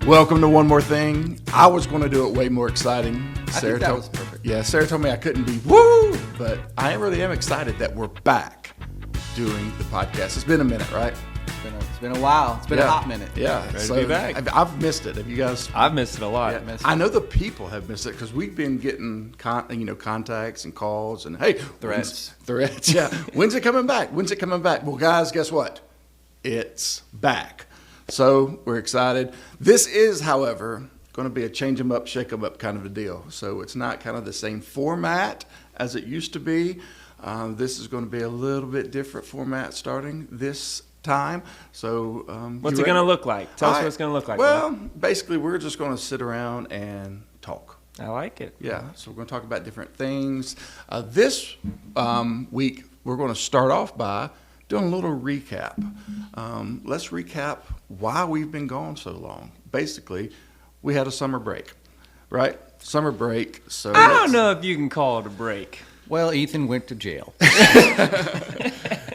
Welcome to One More Thing. I was going to do it way more exciting. I think that was perfect. Yeah, Sarah told me I couldn't be woo, but I really am excited that we're back doing the podcast. It's been a minute, right? It's been a while. It's been a hot minute. Yeah, Ready to be back. I've missed it. Have you guys? I've missed it a lot. Yeah, I know the people have missed it because we've been getting contacts and calls and hey, Threats. Yeah, when's it coming back? When's it coming back? Well, guys, guess what? It's back. So we're excited. This is, however, going to be a change 'em up, shake 'em up kind of a deal. So it's not kind of the same format as it used to be. This is going to be a little bit different format starting this time. So What's it going to look like? Tell us what it's going to look like. Well, basically, we're just going to sit around and talk. I like it. Yeah, so we're going to talk about different things. This week, we're going to start off by doing a little recap. Let's recap why we've been gone so long. Basically, we had a summer break, right? Summer break. So I don't know if you can call it a break. Well, Ethan went to jail.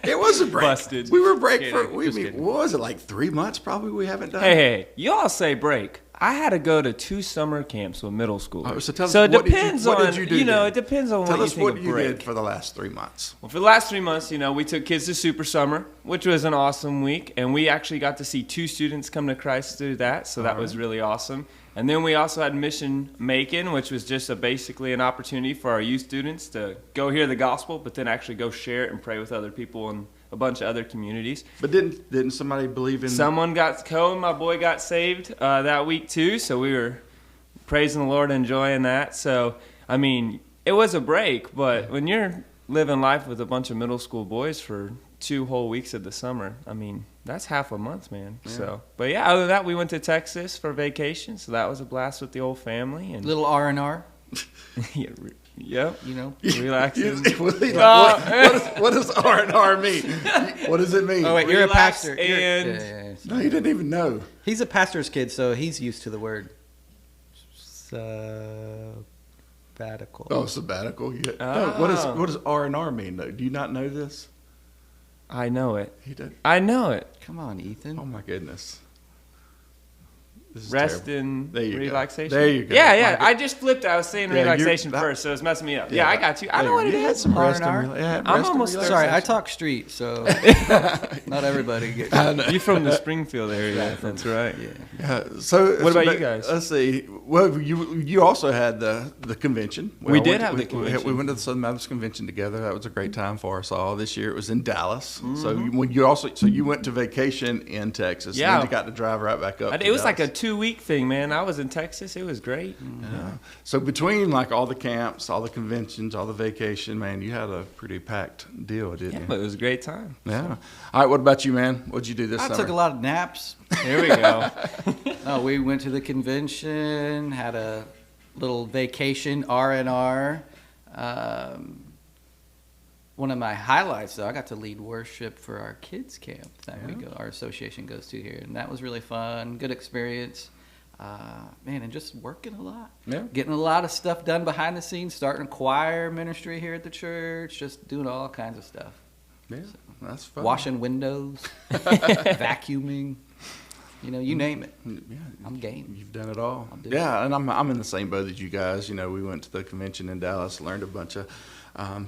It was a break. Busted. We were break Just for, kidding. what was it, like 3 months probably we haven't done? Hey, y'all say break. I had to go to 2 summer camps with middle schoolers. So tell us, it what depends what on, did you do it then? depends on Tell what you us think what of you break. did for the last 3 months. Well, for the last 3 months, we took kids to Super Summer, which was an awesome week, and we actually got to see 2 students come to Christ through that, so that was really awesome. And then we also had Mission Macon, which was just basically an opportunity for our youth students to go hear the gospel, but then actually go share it and pray with other people in a bunch of other communities. But didn't somebody believe in... My boy got saved that week too, so we were praising the Lord, enjoying that. So, it was a break, but when you're living life with a bunch of middle school boys for 2 whole weeks of the summer, that's half a month, man. Yeah. So, but yeah, other than that, we went to Texas for vacation, so that was a blast with the old family. And Little R&R. Yep. Relaxing. What does R&R mean? What does it mean? Oh, wait, you're a Relax pastor. and- No, you didn't even know. He's a pastor's kid, so he's used to the word sabbatical. Oh, sabbatical. Yeah. Oh. No, what does R&R mean, though? Do you not know this? I know it. He did. I know it. Come on, Ethan. Oh, my goodness. This is Rest terrible. and There you go. relaxation. There you go. Yeah. I just flipped. I was saying Yeah, relaxation that- first, so it's messing me up. Yeah, Yeah, I got you. I know what it You had is. some rest and R&R? I'm almost there. Sorry, I talk street, so not everybody gets You from the Springfield area? That's right. Yeah. Yeah. So What about you guys? Let's see. Well, you also had the convention. We did have the convention. We went to the Southern Baptist Convention together. That was a great time for us all. This year it was in Dallas. So you went to vacation in Texas. Yeah. And then you got to drive right back up. It was like a 2-week thing, man. I was in Texas. It was great. Yeah. So between like all the camps, all the conventions, all the vacation, man, you had a pretty packed deal, didn't Yeah, you? but it was a great time. Yeah. All right. What about you, man? What'd you do this I summer? took a lot of naps. Here we go. No, we went to the convention, had a little vacation, R&R. One of my highlights, though, I got to lead worship for our kids' camp that our association goes to here, and that was really fun, good experience. And just working a lot. Yeah. Getting a lot of stuff done behind the scenes, starting choir ministry here at the church, just doing all kinds of stuff. Yeah, that's fun. Washing windows, vacuuming, you name it. Yeah. I'm game. You've done it all. I'll do it. Yeah, and I'm in the same boat as you guys. We went to the convention in Dallas, learned a bunch of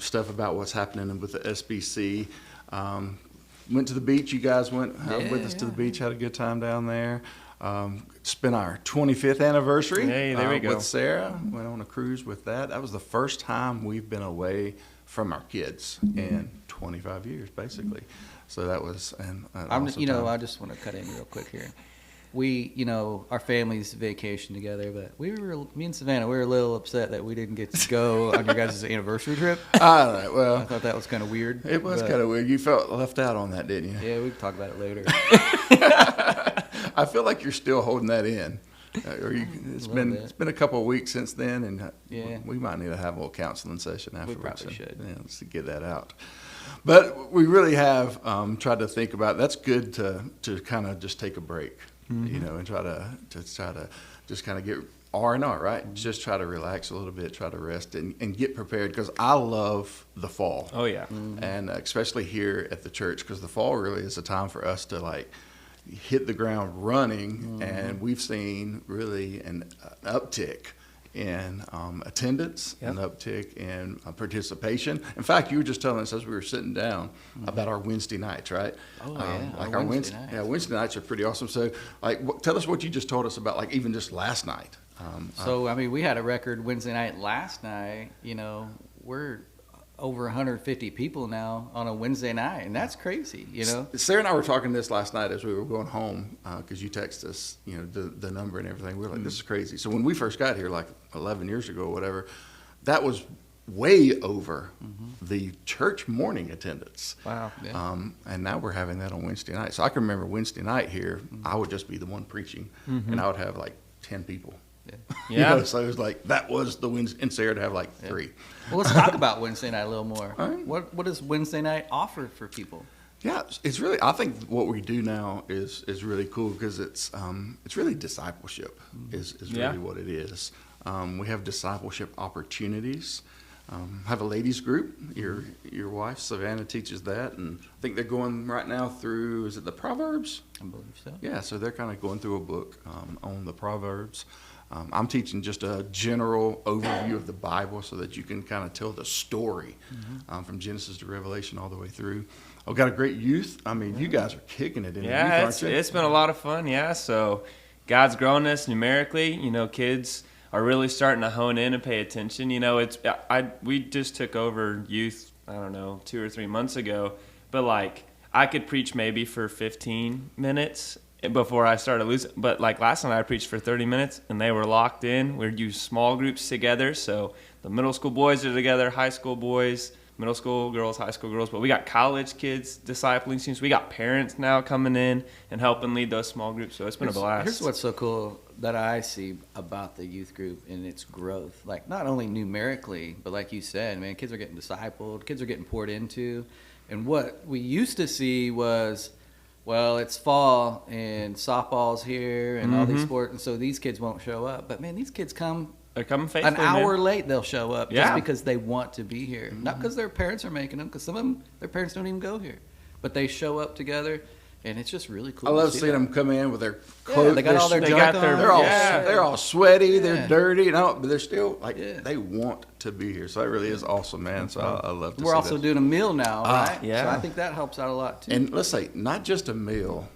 stuff about what's happening with the SBC. Went to the beach. You guys went with us to the beach, had a good time down there. Spent our 25th anniversary Hey, there we go. with Sarah. Went on a cruise with that. That was the first time we've been away from our kids in 25 years, basically. So that was an awesome time. I just want to cut in real quick here. We, our families vacation together, but me and Savannah, we were a little upset that we didn't get to go on your guys' anniversary trip. All right, well, I thought that was kind of weird. it was kind of weird. You felt left out on that, didn't you? Yeah, we can talk about it later. I feel like you're still holding that in. It's been a couple of weeks since then, and we might need to have a little counseling session afterwards. We probably should. Yeah, let's get that out. But we really have tried to think about. That's good to kind of just take a break, and try to just kind of get R&R, right? Mm-hmm. Just try to relax a little bit, try to rest and get prepared, because I love the fall. Oh yeah. Mm-hmm. And especially here at the church, because the fall really is a time for us to hit the ground running, and we've seen really an uptick in attendance, an uptick in participation. In fact, you were just telling us as we were sitting down about our Wednesday nights, right? Oh, yeah, like our our Wednesday nights. Yeah, Wednesday nights are pretty awesome. So, like, tell us what you just told us about, like, even just last night. So, I mean, we had a record Wednesday night last night. You know, we're over 150 people now on a Wednesday night, and that's crazy, you know? Sarah and I were talking this last night as we were going home, because you texted us, you know, the number and everything. We were like, this is crazy. So when we first got here, like 11 years ago or whatever, that was way over the church morning attendance. Wow. Yeah. And now we're having that on Wednesday night. So I can remember Wednesday night here, I would just be the one preaching, and I would have like 10 people. You Yeah. know, so it was like, that was the Wednesday, and Sarah would have like 3. Well, let's talk about Wednesday night a little more. All right. What does Wednesday night offer for people? Yeah, it's really, I think what we do now is really cool, because it's really discipleship is Yeah. really what it is. We have discipleship opportunities. Have a ladies group. Your wife Savannah teaches that, and I think they're going right now through, is it the Proverbs? I believe so. Yeah, so they're kind of going through a book on the Proverbs. I'm teaching just a general overview of the Bible so that you can kind of tell the story from Genesis to Revelation all the way through. I've got a great youth. I mean, you guys are kicking it in the youth, Yeah, aren't you? it's been a lot of fun. Yeah, so God's grown us numerically. You know, kids are really starting to hone in and pay attention. You know, we just took over youth, I don't know, 2 or 3 months ago, but like I could preach maybe for 15 minutes before I started losing. But like last night I preached for 30 minutes and they were locked in. We'd use small groups together. So the middle school boys are together, high school boys, middle school girls, high school girls. But we got college kids discipling students. We got parents now coming in and helping lead those small groups. So it's been a blast. Here's what's so cool that I see about the youth group and its growth. Like, not only numerically, but like you said, man, kids are getting discipled, kids are getting poured into. And what we used to see was, well, it's fall and softball's here and all these sports, and so these kids won't show up. But man, these kids come They're coming faithfully, an hour late. They'll show up just Yeah. because they want to be here, not because their parents are making them. Because some of them, their parents don't even go here, but they show up together, and it's just really cool. I love to see seeing that. them come in with their clothes. they got all their they junk got on. their- They're all sweaty. Yeah. They're dirty, but they're still like Yeah. they want to be here. So that really is awesome, man. So I love to We're see also that. doing a meal now, right? yeah. So I think that helps out a lot too. And let's say not just a meal,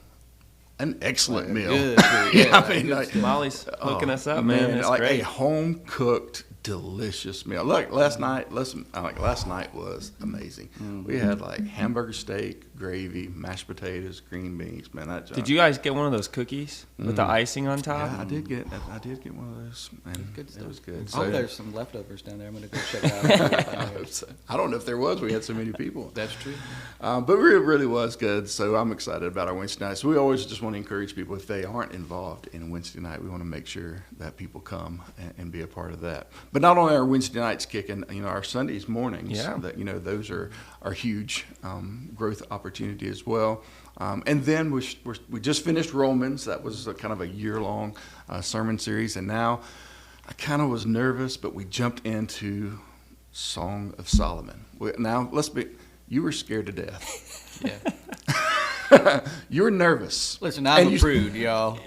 an excellent meal. Good food, yeah, I mean, good like, stuff. Molly's hooking us up, man, man. It's like great. a home cooked, delicious meal. Look, last night was amazing. We had like hamburger steak, gravy, mashed potatoes, green beans. Man, that Did you guys get one of those cookies with the icing on top? Yeah, I did get one of those, and Good stuff. it was good. I hope there's some leftovers down there. I'm gonna go check it I out. hope so. I don't know if there was. We had so many people. That's true. But it really was good. So I'm excited about our Wednesday nights. We always just want to encourage people, if they aren't involved in Wednesday night, we want to make sure that people come and be a part of that. But not only are Wednesday nights kicking, our Sundays mornings, those are huge growth opportunity as well. And then we just finished Romans. That was kind of a year-long sermon series. And now I kind of was nervous, but we jumped into Song of Solomon. You were scared to death. Yeah. You were nervous. Listen, I'm And a you- prude, y'all.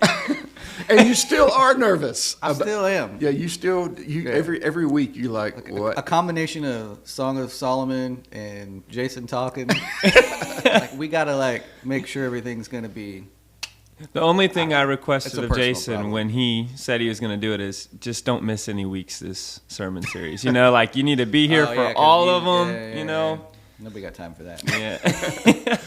And you still are nervous. I still am. Yeah, every week you like what? A combination of Song of Solomon and Jason talking. Like, we gotta make sure everything's gonna be. The only thing I It's requested a of personal Jason problem. when he said he was going to do it is just don't miss any weeks this sermon series. Like you need to be here Oh, for yeah, 'cause all of them, yeah. Nobody got time for that. Yeah.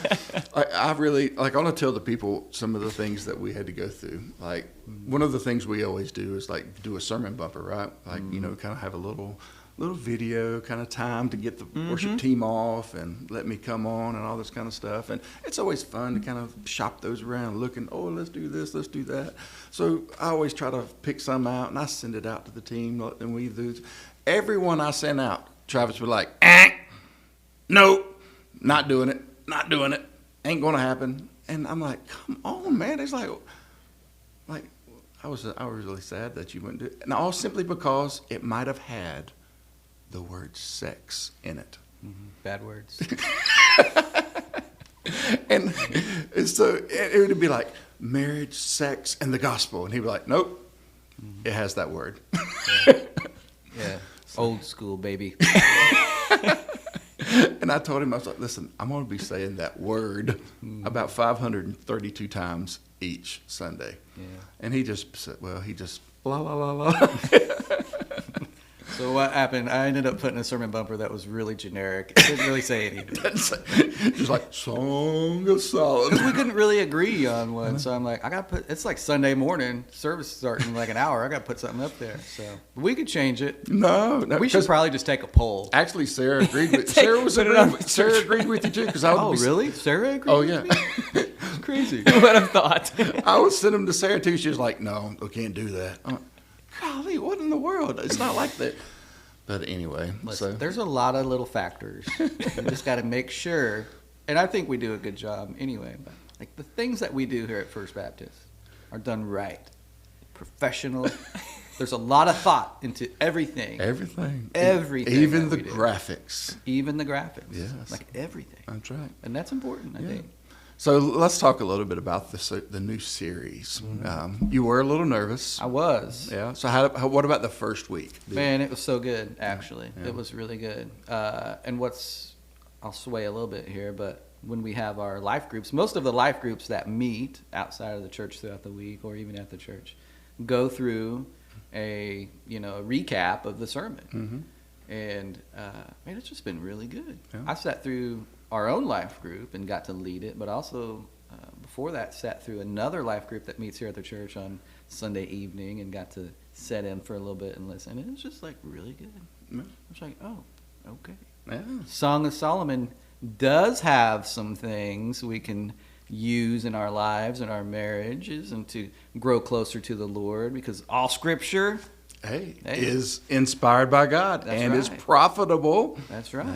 I really I want to tell the people some of the things that we had to go through. Like one of the things we always do is like do a sermon bumper, right? Like kind of have a little video kind of time to get the worship team off and let me come on and all this kind of stuff. And it's always fun to kind of shop those around looking, let's do this, let's do that. So I always try to pick some out and I send it out to the team, let them weave those. Everyone I sent out, Travis would like, nope, not doing it, ain't gonna happen. And I'm like, come on, man. It's like I was really sad that you wouldn't do it. And all simply because it might have had the word sex in it. Bad words. And so it would be like, marriage, sex, and the gospel. And he'd be like, nope, it has that word. Yeah. Old school, baby. And I told him, I was like, listen, I'm going to be saying that word about 532 times each Sunday. Yeah. And he just said, well, he just, la, la, la, la. So what happened? I ended up putting a sermon bumper that was really generic. It didn't really say anything. Just like, Song of Solomon. We couldn't really agree on one, so I'm like, I got to put. It's like Sunday morning service starting in like an hour. I got to put something up there. So we could change it. No, We should probably just take a poll. Actually, Sarah agreed with Sarah agreed with you too, because I would Oh, be, really? Sarah agreed? Oh with yeah. me? Crazy. Who would have thought? I would send them to Sarah too. She was like, "No, we can't do that." I'm like, golly, what in the world? It's not like that. But anyway, Listen, there's a lot of little factors. You just got to make sure, and I think we do a good job anyway. But like the things that we do here at First Baptist are done right, professional. There's a lot of thought into everything. Everything, that even the we do. graphics. Even the graphics. Yes. Like everything. That's right. And that's important, I think. So let's talk a little bit about the new series. You were a little nervous. I was. Yeah. So what about the first week? Man, it was so good, actually. Yeah. It was really good. And I'll sway a little bit here, but when we have our life groups, most of the life groups that meet outside of the church throughout the week or even at the church go through a recap of the sermon. Mm-hmm. And man, it's just been really good. Yeah. I sat through our own life group and got to lead it, but also before that sat through another life group that meets here at the church on Sunday evening and got to sit in for a little bit and listen. And it was just like really good. Yeah. I was like, oh, okay. Yeah. Song of Solomon does have some things we can use in our lives and our marriages and to grow closer to the Lord, because all scripture is inspired by God and is profitable. That's right.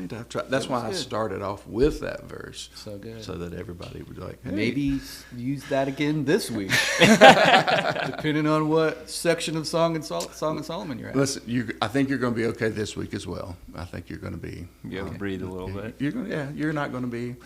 That's right. That's why I started off with that verse. So good. So that everybody would be like, hey. Maybe use that again this week, depending on what section of Song of Solomon you're at. Listen, I think you're going to be okay this week as well. I think you're going to be. You have to breathe a little bit. You're not going to be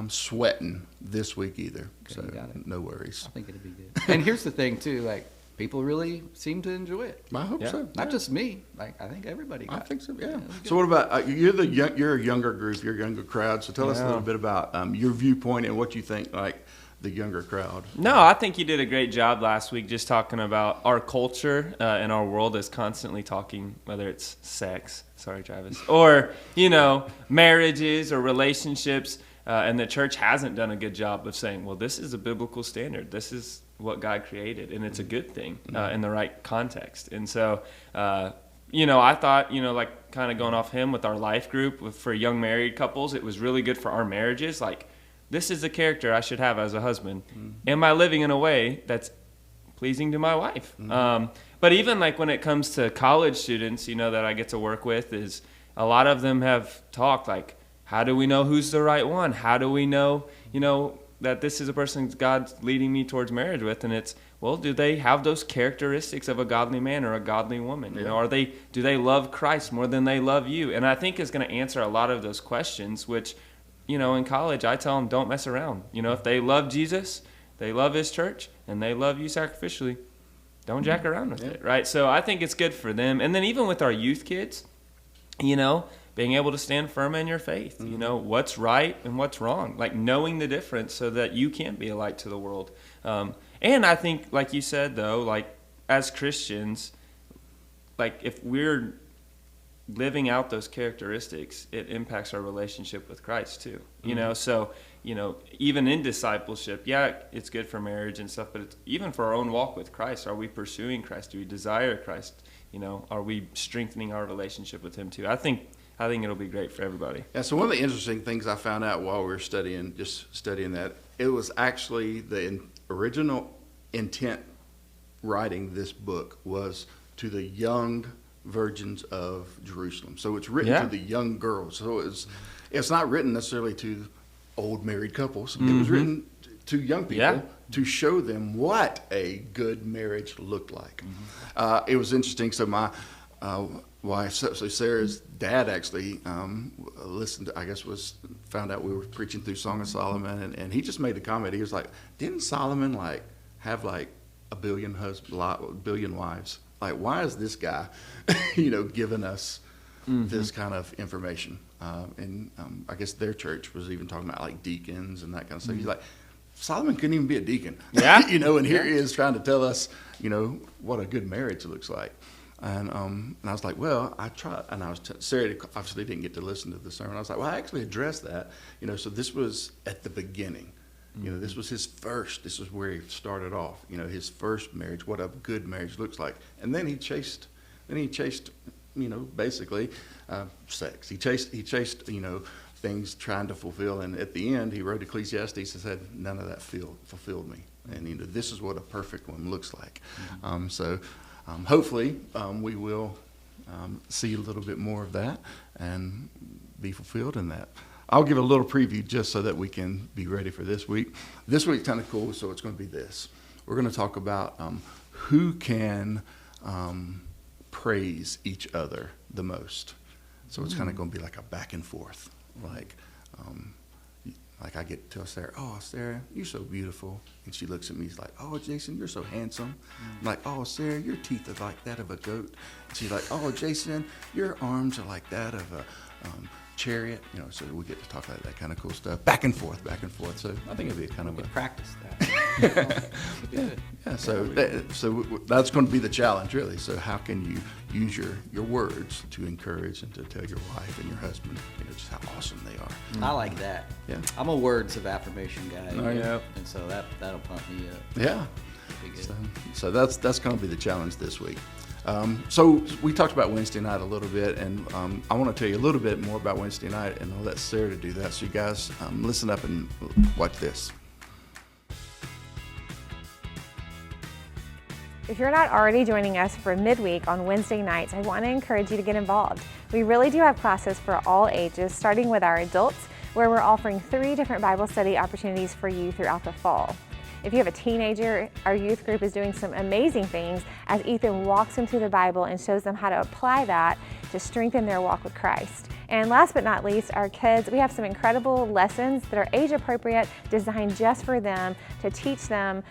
sweating this week either. Okay, So you got it. no worries. I think it'll be good. And here's the thing too, like people really seem to enjoy it. I hope so. Not just me. Like I think everybody. I got think so. Yeah. it was good. So what about you're a younger group, you're a younger crowd. So tell us a little bit about your viewpoint and what you think like the younger crowd. No, I think you did a great job last week just talking about our culture and our world is constantly talking, whether it's sex, sorry Travis, or marriages or relationships, and the church hasn't done a good job of saying, well, this is a biblical standard. This is what God created, and it's a good thing in the right context. And so, I thought, like kind of going off him with our life group for young married couples, it was really good for our marriages. Like, this is the character I should have as a husband. Am I living in a way that's pleasing to my wife? But even like when it comes to college students, that I get to work with, is a lot of them have talked like, how do we know who's the right one? How do we know, that this is a person God's leading me towards marriage with? And it's, well, do they have those characteristics of a godly man or a godly woman? Yeah. Do they love Christ more than they love you? And I think is going to answer a lot of those questions, which, in college, I tell them, don't mess around. If they love Jesus, they love his church, and they love you sacrificially, don't jack around with it, right? So I think it's good for them. And then even with our youth kids, being able to stand firm in your faith, what's right and what's wrong, like knowing the difference so that you can be a light to the world. And I think, like you said, though, like as Christians, like if we're living out those characteristics, it impacts our relationship with Christ too. So, even in discipleship, it's good for marriage and stuff, but it's even for our own walk with Christ. Are we pursuing Christ? Do we desire Christ? Are we strengthening our relationship with him too? I think it'll be great for everybody. Yeah, so one of the interesting things I found out while we were studying that, it was actually the original intent writing this book was to the young virgins of Jerusalem. So it's written to the young girls. So it's not written necessarily to old married couples. It was written to young people to show them what a good marriage looked like. It was interesting. So why. So Sarah's dad actually listened to, found out we were preaching through Song of Solomon, and he just made the comment. He was like, didn't Solomon have a billion billion wives? Like, why is this guy, giving us this kind of information? And I guess their church was even talking about like deacons and that kind of stuff. He's like, Solomon couldn't even be a deacon. Yeah. And here he is trying to tell us, what a good marriage looks like. And I was like, well, I tried. And Sarah obviously didn't get to listen to the sermon. I was like, well, I actually addressed that. So this was at the beginning. This was his first. This is where he started off. His first marriage, what a good marriage looks like. And then he chased, basically sex. He chased, things trying to fulfill. And at the end, he wrote Ecclesiastes and said, none of that fulfilled me. And, this is what a perfect one looks like. Hopefully, we will see a little bit more of that and be fulfilled in that. I'll give a little preview just so that we can be ready for this week. This week's kind of cool, so it's going to be this. We're going to talk about who can praise each other the most. So it's kind of going to be like a back and forth. Like I get to tell Sarah, oh, Sarah, you're so beautiful. And she looks at me, she's like, oh, Jason, you're so handsome. I'm like, oh, Sarah, your teeth are like that of a goat. And she's like, oh, Jason, your arms are like that of a chariot. So we get to talk about that kind of cool stuff. Back and forth. So I think it'll be kind of a practice that. Yeah. So that's going to be the challenge, really. So how can you use your words to encourage and to tell your wife and your husband, just how awesome they are. I like that. Yeah. I'm a words of affirmation guy. Oh, yeah. And so that'll pump me up. Yeah. Be good. So that's going to be the challenge this week. So we talked about Wednesday night a little bit, and I want to tell you a little bit more about Wednesday night, and I'll let Sarah to do that. So you guys listen up and watch this. If you're not already joining us for midweek on Wednesday nights, I want to encourage you to get involved. We really do have classes for all ages, starting with our adults, where we're offering 3 different Bible study opportunities for you throughout the fall. If you have a teenager, our youth group is doing some amazing things as Ethan walks them through the Bible and shows them how to apply that to strengthen their walk with Christ. And last but not least, our kids, we have some incredible lessons that are age appropriate, designed just for them to teach them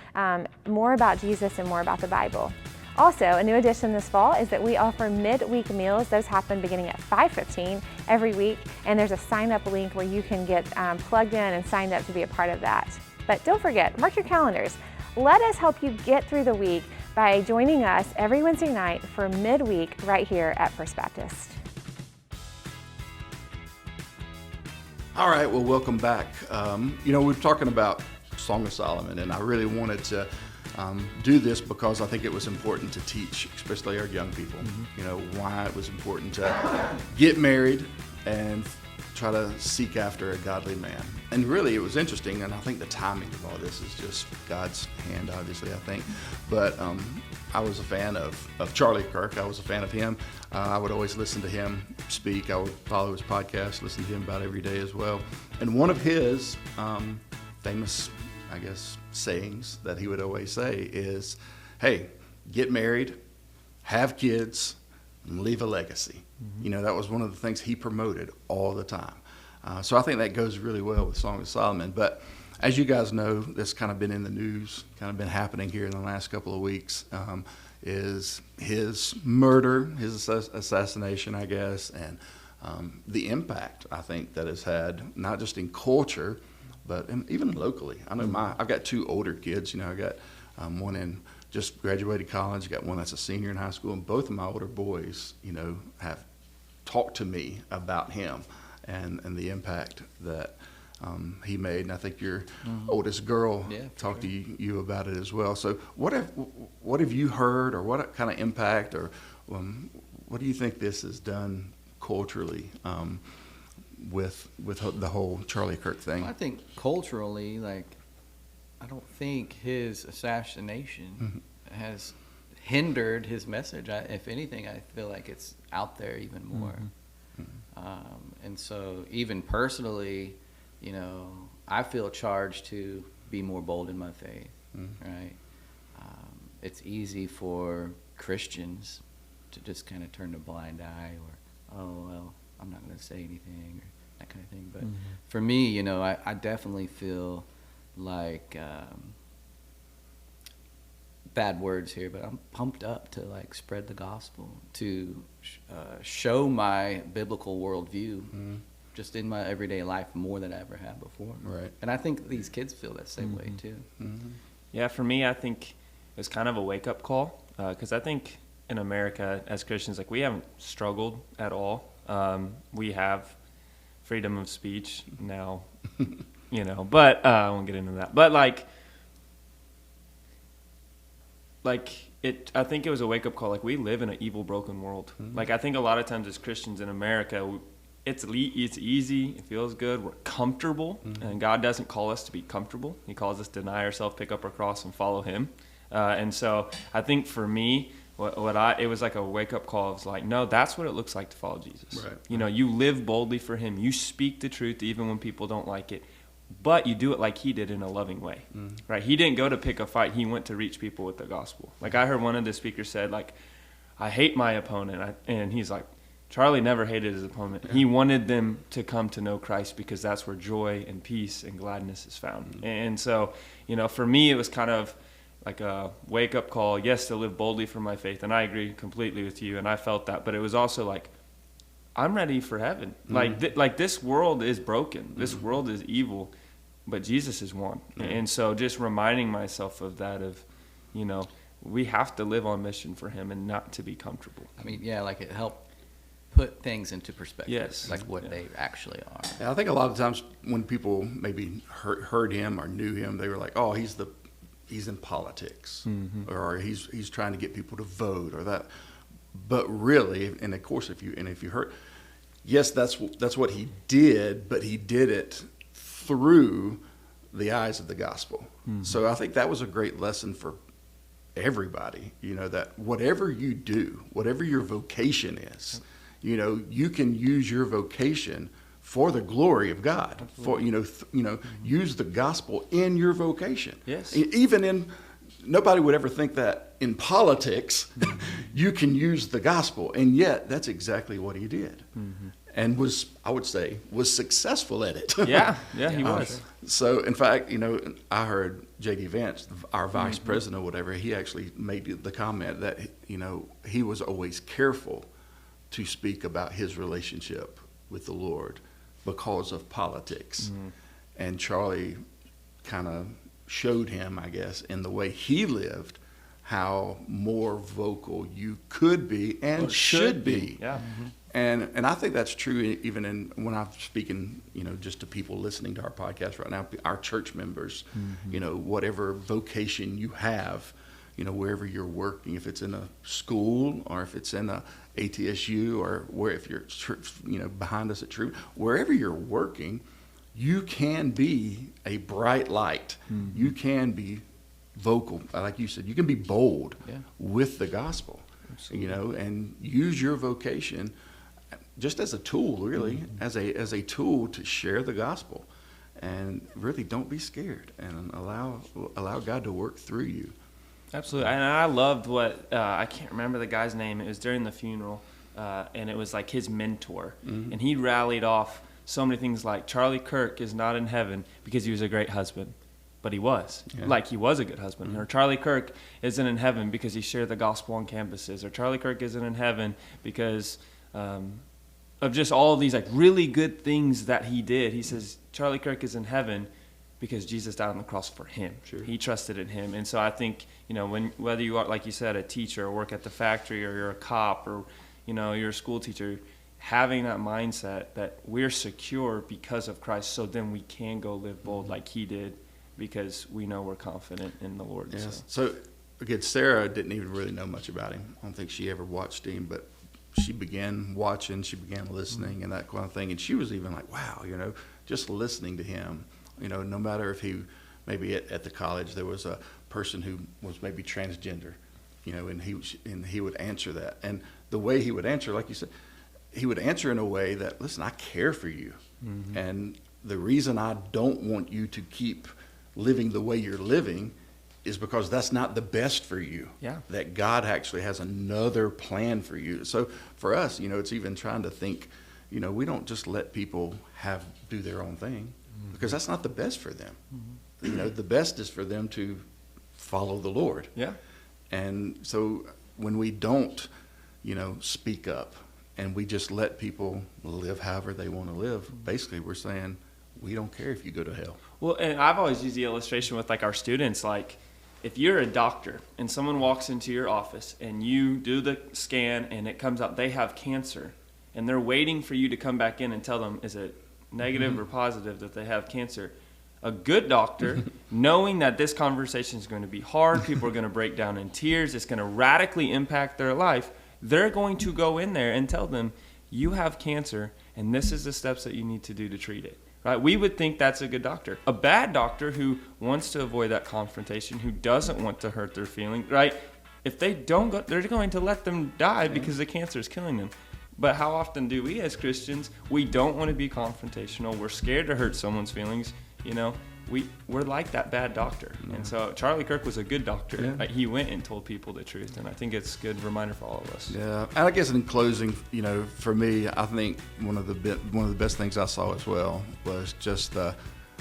more about Jesus and more about the Bible. Also, a new addition this fall is that we offer midweek meals. Those happen beginning at 5:15 every week, and there's a sign-up link where you can get plugged in and signed up to be a part of that. But don't forget, mark your calendars. Let us help you get through the week by joining us every Wednesday night for midweek right here at First Baptist. All right, well, welcome back. We're talking about Song of Solomon, and I really wanted to do this because I think it was important to teach, especially our young people, why it was important to get married and try to seek after a godly man. And really, it was interesting, and I think the timing of all this is just God's hand, obviously, I think. But I was a fan of Charlie Kirk. I was a fan of him. I would always listen to him speak. I would follow his podcast, listen to him about every day as well. And one of his famous, sayings that he would always say is, hey, get married, have kids, and leave a legacy. Mm-hmm. That was one of the things he promoted all the time. So I think that goes really well with Song of Solomon. But as you guys know, that's kind of been in the news, kind of been happening here in the last couple of weeks, is his murder, his assassination, and the impact, I think, that has had, not just in culture, but even locally. I know I've got 2 older kids. I've got one in just graduated college, got one that's a senior in high school, and both of my older boys, have talked to me about him and the impact that he made. And I think your oldest girl talked to you about it as well. So what have you heard, or what kind of impact, or what do you think this has done culturally with the whole Charlie Kirk thing? Well, I think culturally, I don't think his assassination has hindered his message. If anything, I feel like it's out there even more. And so even personally, I feel charged to be more bold in my faith, right? It's easy for Christians to just kind of turn a blind eye, or, oh, well, I'm not going to say anything, or that kind of thing. But for me, you know, I definitely feel like, bad words here, but I'm pumped up to like spread the gospel, to show my biblical worldview just in my everyday life more than I ever have before. Right. And I think these kids feel that same way too. Yeah, for me, I think it was kind of a wake-up call, because I think in America, as Christians, like, we haven't struggled at all. We have freedom of speech now, you know, but I won't get into that. But I think it was a wake-up call. Like, we live in an evil, broken world. Like, I think a lot of times as Christians in America, it's easy, it feels good, we're comfortable, and God doesn't call us to be comfortable. He calls us to deny ourselves, pick up our cross, and follow Him. And so I think for me, it was like a wake-up call. It was like, no, that's what it looks like to follow Jesus. Right. You know, you live boldly for Him. You speak the truth even when people don't like it. But you do it like He did, in a loving way, right? He didn't go to pick a fight. He went to reach people with the gospel. Like, I heard one of the speakers said, like, I hate my opponent. And he's like, Charlie never hated his opponent. Yeah. He wanted them to come to know Christ, because that's where joy and peace and gladness is found. And so, you know, for me, it was kind of like a wake-up call, yes, to live boldly for my faith. And I agree completely with you, and I felt that. But it was also like, I'm ready for heaven. Like this world is broken. This world is evil, but Jesus is one. And so just reminding myself of that, of, you know, we have to live on mission for Him and not to be comfortable. I mean, yeah, like, it helped put things into perspective, yes, like what they actually are. Yeah, I think a lot of times when people maybe heard him or knew him, they were like, "Oh, he's in politics, or he's trying to get people to vote, or that." But really, and of course, if you heard, yes, that's what he did, but he did it through the eyes of the gospel. So I think that was a great lesson for everybody. You know, that whatever you do, whatever your vocation is, you know, you can use your vocation for the glory of God. Absolutely. For use the gospel in your vocation. Yes. Even in, nobody would ever think that in politics you can use the gospel, and yet that's exactly what he did, and was successful at it. Yeah, he was. So, in fact, you know, I heard J.D. Vance, our vice president or whatever, he actually made the comment that, you know, he was always careful to speak about his relationship with the Lord because of politics. And Charlie kind of showed him, I guess, in the way he lived, how more vocal you could be and should be. Yeah. And I think that's true even when I'm speaking, you know, just to people listening to our podcast right now, our church members, you know, whatever vocation you have, you know, wherever you're working, if it's in a school or if it's in a ATSU or if you're, you know, behind us at True, wherever you're working, you can be a bright light. You can be vocal, like you said. You can be bold with the gospel. Absolutely. You know, and use your vocation just as a tool, really, as a tool to share the gospel, and really don't be scared, and allow God to work through you. Absolutely. And I loved what I can't remember the guy's name. It was during the funeral, and it was like his mentor, and he rallied off so many things like Charlie Kirk is not in heaven because he was a great husband, but he was. Like, he was a good husband. Or Charlie Kirk isn't in heaven because he shared the gospel on campuses. Or Charlie Kirk isn't in heaven because of just all of these like really good things that he did. He says Charlie Kirk is in heaven because Jesus died on the cross for him. Sure. He trusted in him. And so I think, you know, whether you are, like you said, a teacher or work at the factory, or you're a cop, or, you know, you're a school teacher, having that mindset that we're secure because of Christ, so then we can go live bold like he did, because we know we're confident in the Lord. Yes. So again, Sarah didn't even really know much about him. I don't think she ever watched him, but she began watching, she began listening, and that kind of thing. And she was even like, wow, you know, just listening to him, you know, no matter if he, maybe at the college there was a person who was maybe transgender, you know, and he would answer that. And the way he would answer, like you said, he would answer in a way that, listen, I care for you. And the reason I don't want you to keep living the way you're living is because that's not the best for you. Yeah. That God actually has another plan for you. So for us, it's even trying to think, we don't just let people do their own thing, because that's not the best for them. The best is for them to follow the Lord. Yeah. And so when we don't, speak up and we just let people live however they want to live, basically we're saying, we don't care if you go to hell. Well, and I've always used the illustration with like our students, like if you're a doctor and someone walks into your office and you do the scan and it comes out they have cancer, and they're waiting for you to come back in and tell them, is it negative or positive that they have cancer? A good doctor, knowing that this conversation is going to be hard, people are going to break down in tears, it's going to radically impact their life, they're going to go in there and tell them, you have cancer and this is the steps that you need to do to treat it. Right? We would think that's a good doctor. A bad doctor who wants to avoid that confrontation, who doesn't want to hurt their feelings, right? If they don't go, they're going to let them die because the cancer is killing them. But how often do we as Christians, we don't want to be confrontational. We're scared to hurt someone's feelings. We're like that bad doctor. And so Charlie Kirk was a good doctor. Yeah. He went and told people the truth. And I think it's a good reminder for all of us. Yeah, and I guess in closing, for me, I think one of the best things I saw as well was just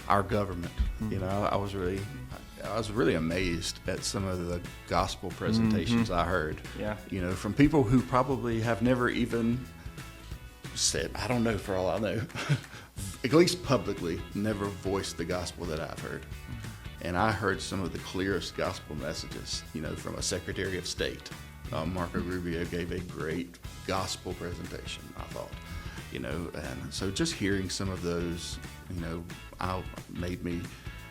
our government. I was really amazed at some of the gospel presentations I heard. Yeah. From people who probably have never even said, I don't know, for all I know, at least publicly, never voiced the gospel that I've heard. And I heard some of the clearest gospel messages, from a Secretary of State. Marco Rubio gave a great gospel presentation, I thought. And so just hearing some of those, made me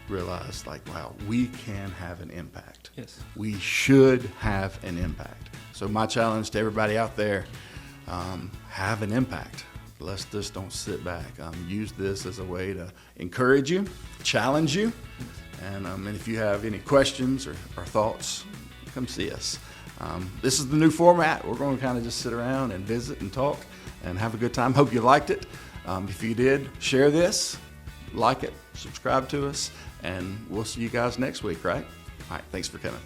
realize, like, wow, we can have an impact. Yes. We should have an impact. So my challenge to everybody out there, have an impact. Let's just don't sit back. Use this as a way to encourage you, challenge you. And if you have any questions or thoughts, come see us. This is the new format. We're going to kind of just sit around and visit and talk and have a good time. Hope you liked it. If you did, share this, like it, subscribe to us, and we'll see you guys next week, right? All right, thanks for coming.